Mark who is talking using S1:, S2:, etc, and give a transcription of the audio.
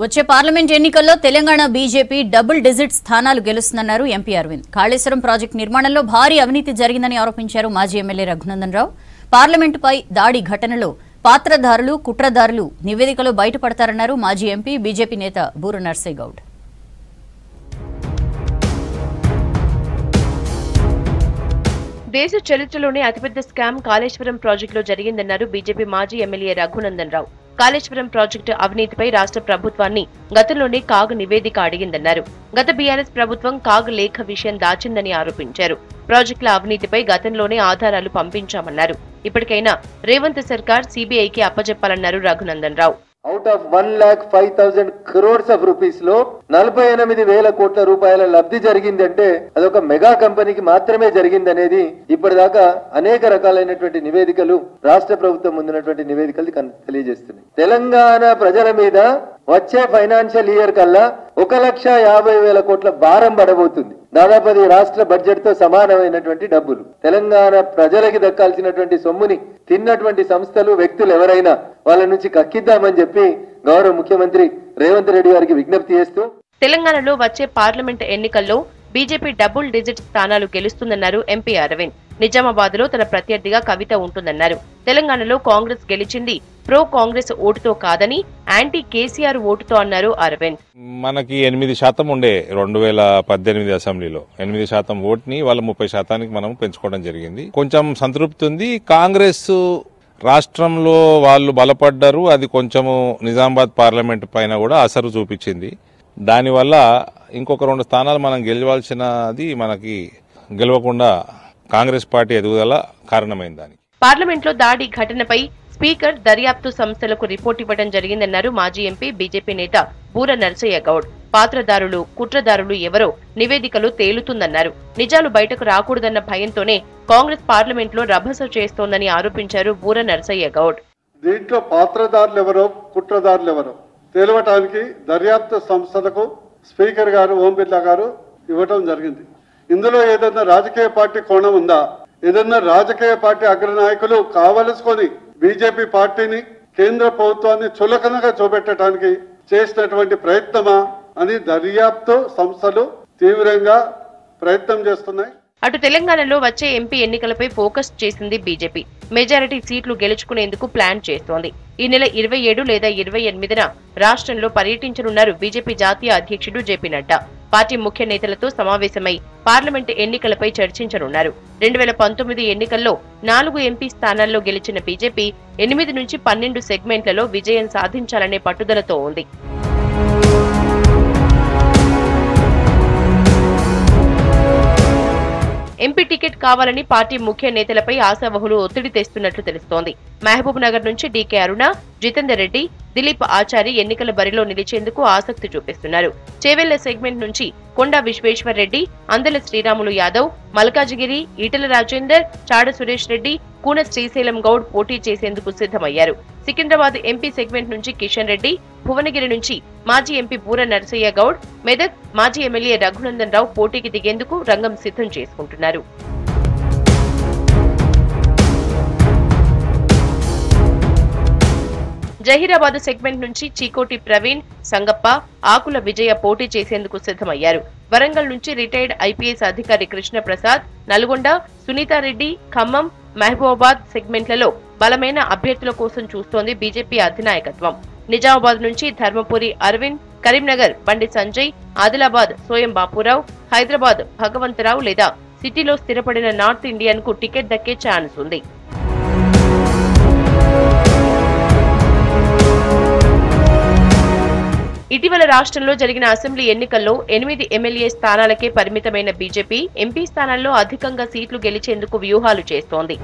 S1: వచ్చే పార్లమెంట్ ఎన్నికల్లో Telangana BJP double digit స్థానాలు గెలుస్తుందన్నారు ఎంపీ అరవింద్. కాళేశ్వరం ప్రాజెక్టు నిర్మాణంలో భారీ అవినీతి జరిగిందని ఆరోపించారు మాజీ ఎమ్మెల్యే రఘునందన్ రావు. పార్లమెంటుపై దాడి ఘటనలో పాత్రధారులు, కుట్రదారులు నివేదికలో బయటపడతారన్నారు మాజీ ఎంపీ బీజేపీ నేత బూర నర్సయ్య గౌడ్.
S2: దేశ చరిత్రలోనే అతిపెద్ద స్కామ్ కాళేశ్వరం ప్రాజెక్టులో జరిగిందన్నారు బీజేపీ మాజీ ఎమ్మెల్యే రఘునందన్ రావు. కాళేశ్వరం ప్రాజెక్టు అవినీతిపై రాష్ట్ర ప్రభుత్వాన్ని గతంలోనే కాగ్ నివేదిక అడిగిందన్నారు. గత బీఆర్ఎస్ ప్రభుత్వం కాగ్ లేఖ విషయం దాచిందని ఆరోపించారు. ప్రాజెక్టుల అవినీతిపై గతంలోనే ఆధారాలు పంపించామన్నారు. ఇప్పటికైనా రేవంత్ సర్కార్ సీబీఐకి అప్పజెప్పాలన్నారు Raghunandan Rao.
S3: Out of 1,05,000 crores of rupees లో 48,000 కోట్ల రూపాయల లబ్ధి జరిగిందంటే అదొక మెగా కంపెనీకి మాత్రమే జరిగిందనేది ఇప్పటిదాకా అనేక రకాలైనటువంటి నివేదికలు రాష్ట్ర ప్రభుత్వం ముందున్నటువంటి నివేదికలు తెలియజేస్తున్నాయి. తెలంగాణ ప్రజల మీద వచ్చే ఫైనాన్షియల్ ఇయర్ కల్లా 1,50,000 కోట్ల భారం పడబోతుంది. దాదాపు అది రాష్ట్ర బడ్జెట్ తో సమానమైనటువంటి డబ్బులు. తెలంగాణ ప్రజలకి దక్కాల్సినటువంటి సొమ్ముని తిన్నటువంటి సంస్థలు, వ్యక్తులు ఎవరైనా వాళ్ళ నుంచి కక్కిద్దామని చెప్పి గౌరవ ముఖ్యమంత్రి రేవంత్ రెడ్డి గారికి విజ్ఞప్తి చేస్తూ
S2: తెలంగాణలో వచ్చే పార్లమెంట్ ఎన్నికల్లో బీజేపీ డబుల్ డిజిట్ స్థానాలు గెలుస్తుందన్నారు ఎంపీ అరవింద్. నిజామాబాద్ లో తన ప్రత్యర్థిగా కవిత ఉంటుందన్నారు. తెలంగాణలో కాంగ్రెస్ గెలిచింది ప్రో కాంగ్రెస్ ఓటుతో కాదని యాంటీ కేసీఆర్ ఓటుతో అన్నారు అరవింద్.
S4: మనకి 8% ఉండే 2018 అసెంబ్లీలో 8% ఓట్ని వాళ్ళ 30% మనం పెంచుకోవడం జరిగింది. కొంచెం సంతృప్తి ఉంది. కాంగ్రెస్ రాష్ట్రంలో వాళ్ళు బలపడ్డారు. అది కొంచెము నిజామాబాద్ పార్లమెంట్ పైన కూడా అసరు చూపించింది. దానివల్ల ఇంకొక 2 స్థానాలు మనం గెలవాల్సినది మనకి గెలవకుండా కాంగ్రెస్ పార్టీ ఎదుగుదల కారణమైంది. దానికి
S2: పార్లమెంట్ లో దాడి ఘటనపై స్పీకర్ దర్యాప్తు సంస్థలకు రిపోర్ట్ ఇవ్వడం జరిగిందన్నారు మాజీ ఎంపీ బీజేపీ నేత బూర నర్సయ్య గౌడ్. పాత్రదారులు, కుట్రదారులు ఎవరో నివేదికలు తేలుతుందన్నారు. నిజాలు బయటకు రాకూడదన్న భయంతోనే కాంగ్రెస్ పార్లమెంట్ లో రభస చేస్తోందని ఆరోపించారు బూర నర్సయ్య గౌడ్.
S5: దీంట్లో పాత్రదారులు ఎవరో, కుట్రదారులు ఎవరో తేలవటానికి దర్యాప్తు సంస్థలకు స్పీకర్ గారు ఓం బిర్లా గారు ఇవ్వటం జరిగింది. ఇందులో ఏదైనా రాజకీయ పార్టీ కోణం ఉందా? ఏదైనా రాజకీయ పార్టీ అగ్రనాయకులు కావలసుకొని బీజేపీ పార్టీని, కేంద్ర ప్రభుత్వాన్ని చులకనగా చూపెట్టడానికి చేసినటువంటి ప్రయత్నమా అని దర్యాప్తు సంస్థలు తీవ్రంగా ప్రయత్నం చేస్తున్నాయి.
S2: అటు తెలంగాణలో వచ్చే ఎంపీ ఎన్నికలపై ఫోకస్ చేసింది బీజేపీ. మెజారిటీ సీట్లు గెలుచుకునేందుకు ప్లాన్ చేస్తోంది. ఈ నెల 27 లేదా 28న రాష్ట్రంలో పర్యటించనున్నారు బీజేపీ జాతీయ అధ్యక్షుడు జేపీ నడ్డా. పార్టీ ముఖ్య నేతలతో సమావేశమై పార్లమెంటు ఎన్నికలపై చర్చించనున్నారు. 2019 ఎన్నికల్లో 4 ఎంపీ స్థానాల్లో గెలిచిన బీజేపీ 8 నుంచి 12 సెగ్మెంట్లలో విజయం సాధించాలనే పట్టుదలతో ఉంది. ఎంపీ టికెట్ కావాలని పార్టీ ముఖ్య నేతలపై ఆశావహులు ఒత్తిడి తెస్తున్నట్లు తెలుస్తోంది. మహబూబ్ నగర్ నుంచి డీకే అరుణ, జితేందర్ రెడ్డి, దిలీప్ ఆచారి ఎన్నికల బరిలో నిలిచేందుకు ఆసక్తి చూపిస్తున్నారు. చేవెళ్ల సెగ్మెంట్ నుంచి కొండా విశ్వేశ్వర్ రెడ్డి, అందెల శ్రీరాములు యాదవ్, మల్కాజిగిరి, ఈటెల రాజేందర్, చాడ సురేష్ రెడ్డి, కూన శ్రీశైలం గౌడ్ పోటీ చేసేందుకు సిద్ధమయ్యారు. సికింద్రాబాద్ ఎంపీ సెగ్మెంట్ నుంచి కిషన్ రెడ్డి, భువనగిరి నుంచి మాజీ ఎంపీ బూర నర్సయ్య గౌడ్, మెదక్ మాజీ ఎమ్మెల్యే రఘునందన్ రావు పోటీకి దిగేందుకు రంగం సిద్ధం చేసుకుంటున్నారు. జహీరాబాద్ సెగ్మెంట్ నుంచి చీకోటి ప్రవీణ్, సంగప్ప, ఆకుల విజయ పోటీ చేసేందుకు సిద్ధమయ్యారు. వరంగల్ నుంచి రిటైర్డ్ ఐపీఎస్ అధికారి కృష్ణ ప్రసాద్, నల్గొండ సునీతారెడ్డి, ఖమ్మం, మహబూబాబాద్ సెగ్మెంట్లలో బలమైన అభ్యర్థుల కోసం చూస్తోంది బీజేపీ అధినాయకత్వం. నిజామాబాద్ నుంచి ధర్మపురి అరవింద్, కరీంనగర్ బండి సంజయ్, ఆదిలాబాద్ సోయం బాపురావు, హైదరాబాద్ భగవంతరావు లేదా సిటీలో స్థిరపడిన నార్త్ ఇండియన్ కు టికెట్ దక్కే ఛాన్స్ ఉంది. ఇటీవల రాష్ట్రంలో జరిగిన అసెంబ్లీ ఎన్నికల్లో 8 ఎమ్మెల్యే స్థానాలకే పరిమితమైన బీజేపీ ఎంపీ స్థానాల్లో అధికంగా సీట్లు గెలిచేందుకు వ్యూహాలు చేస్తోంది.